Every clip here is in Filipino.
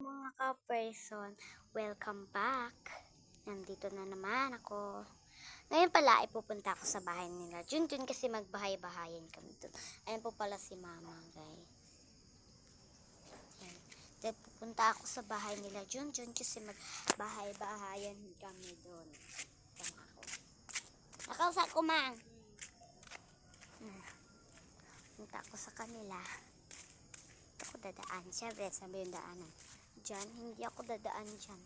Mga ka-person, welcome back. Nandito na naman ako. Ngayon pala ay pupunta ako sa bahay nila. Junjun kasi magbahay-bahayan kami doon. Ayan po pala si mama, guys. Ayan. Then pupunta ako sa bahay nila Junjun kasi magbahay-bahayan kami doon. Tama ako. Nakausa ko, mang. Punta ako sa kanila. Ito ako dadaan. Siyempre, sabi yung daanan. Diyan, hindi ako dadaan dyan.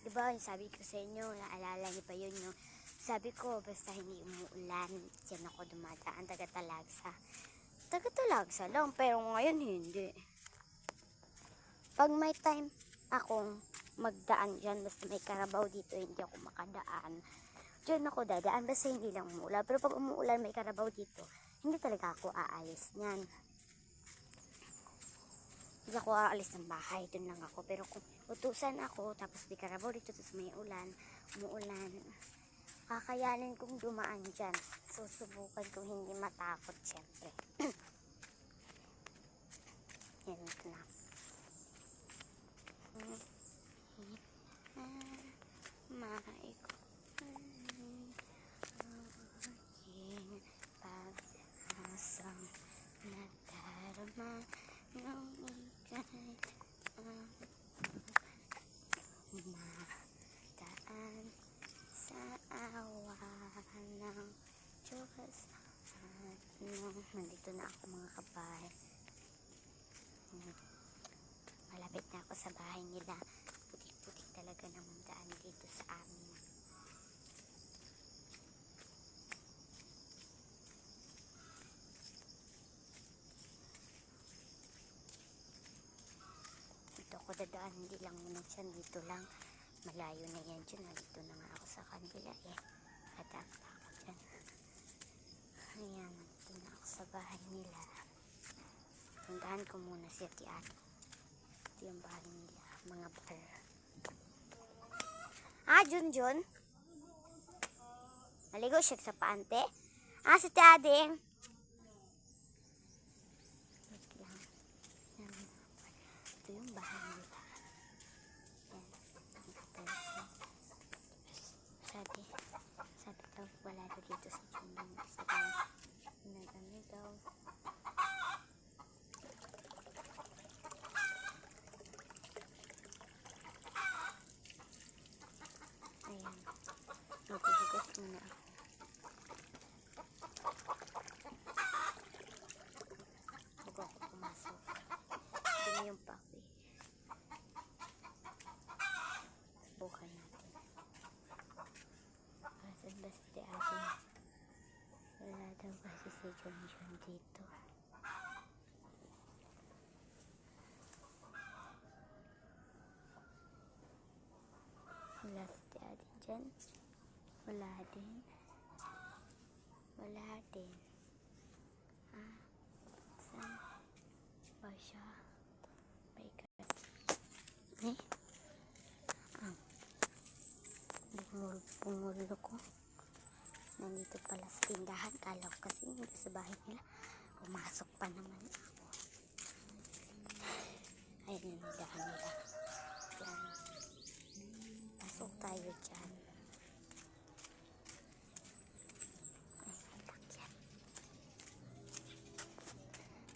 Diba, sabi ko sa inyo, naalala niyo pa yun yung sabi ko, basta hindi umuulan, dyan ako dumadaan, taga-Talagsa. Taga-Talagsa lang, pero ngayon hindi. Pag may time akong magdaan dyan, basta may karabaw dito, hindi ako makadaan. Dyan ako dadaan, basta hindi lang umuulan. Pero pag umuulan, may karabaw dito, hindi talaga ako aalis niyan. Hindi ako aalis ng bahay, dun lang ako. Pero kung utusan ako, tapos di karabaw dito, tapos may ulan, umuulan, kakayanin kong dumaan dyan. Susubukan kong hindi matakot, syempre. Yan, ito na. Pag-asang nadarama ng ika'y mataan sa awa ng Diyos at nandito na ako mga kabay. Malapit na ako sa bahay nila. Putik-putik talaga ng daan dito sa amin. Dito ako dadaan, hindi lang muna dyan, dito lang. Malayo na yan dyan. Nandito na nga ako sa kanila eh. Dadaan pa ako dyan. Ayan, nandito na ako sa bahay nila. Tundahan ko muna si Ate Ate. Ito yung bahay nila, mga bar. Junjun? Naligo siya sa paante? Si Ate Ading? Wait lang. Ito yung bahay nila. Sabi daw, wala daw dito sa Junjun. Sabi, nagano daw. Ayan. Maghuhugas muna ako. Bago ako pumasok. Dumi yung paki. Subukan natin. Asan ba si Ate? Wala daw kasi si Junjun dito. Wala si Ate dyan. Wala din. Wala din. Saan ba siya? My God. Bumulo ko. Nandito pala sa tindahan. Kala ko kasi nandito sa bahay nila. Pumasok pa naman ako. Ayun yung tindahan nila. Yan. Pasok tayo dyan.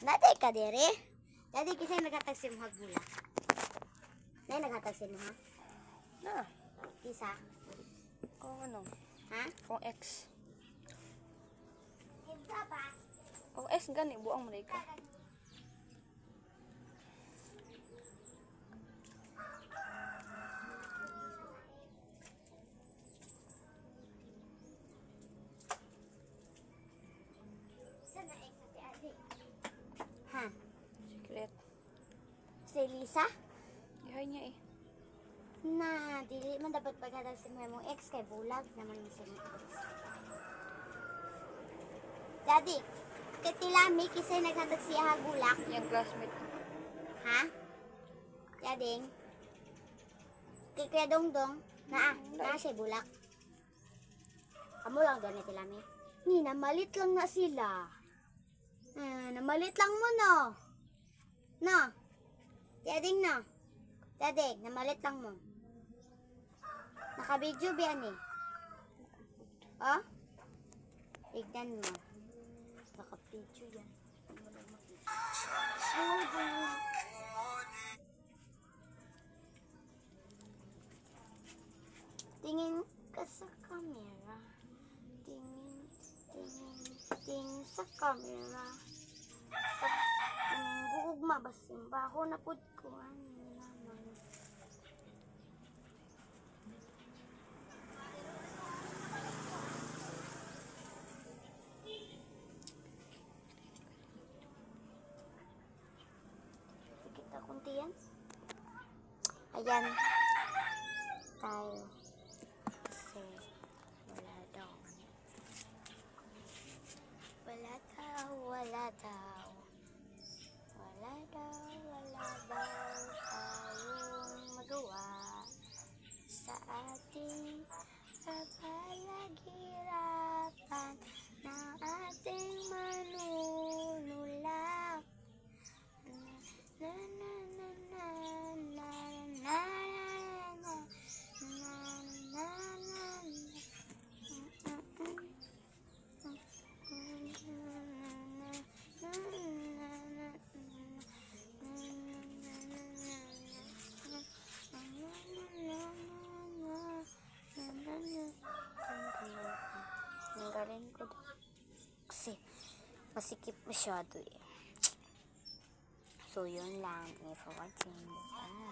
Dati ka dere? Dati kasi naghatag si mo hagula. Naghatag si mo ha? Na, Isa? kung ano, Ha? kung X. Isa pa? Kung X gani, buang mo ka. Sana X ate ate. Ha? Secret. Si Lisa? Ihay niya eh. Na, dili man dapat paghatag si mo mong ex kay bulag naman ni si mong ex. Daddy, katilami kisay naghatag siya hagulak. Yung classmate. Ha? Daddy? Kay Kuya Dongdong, na siya bulak. Amo lang doon ni tilami. Ni, namalit lang na sila. Namalit lang mo no. No. Daddy no. Dadeg, namalit lang mo. Naka-video ba yan eh? Oh? Tignan mo. Naka-video yan. Tingin ka sa camera. Tingin sa camera. Gugugma ba simba ako na pud ko ano naman. Kita kunti yan. Ayan. Tayo. Kasi wala daw. Wala daw, wala daw. Wala daw tayong magawa sa ating kapalaghirapan ng ating manunulak. Na na na na na na na na na na. Ang galing ko kasi masikip masyado eh. So yun lang. Thank you for watching. Bye.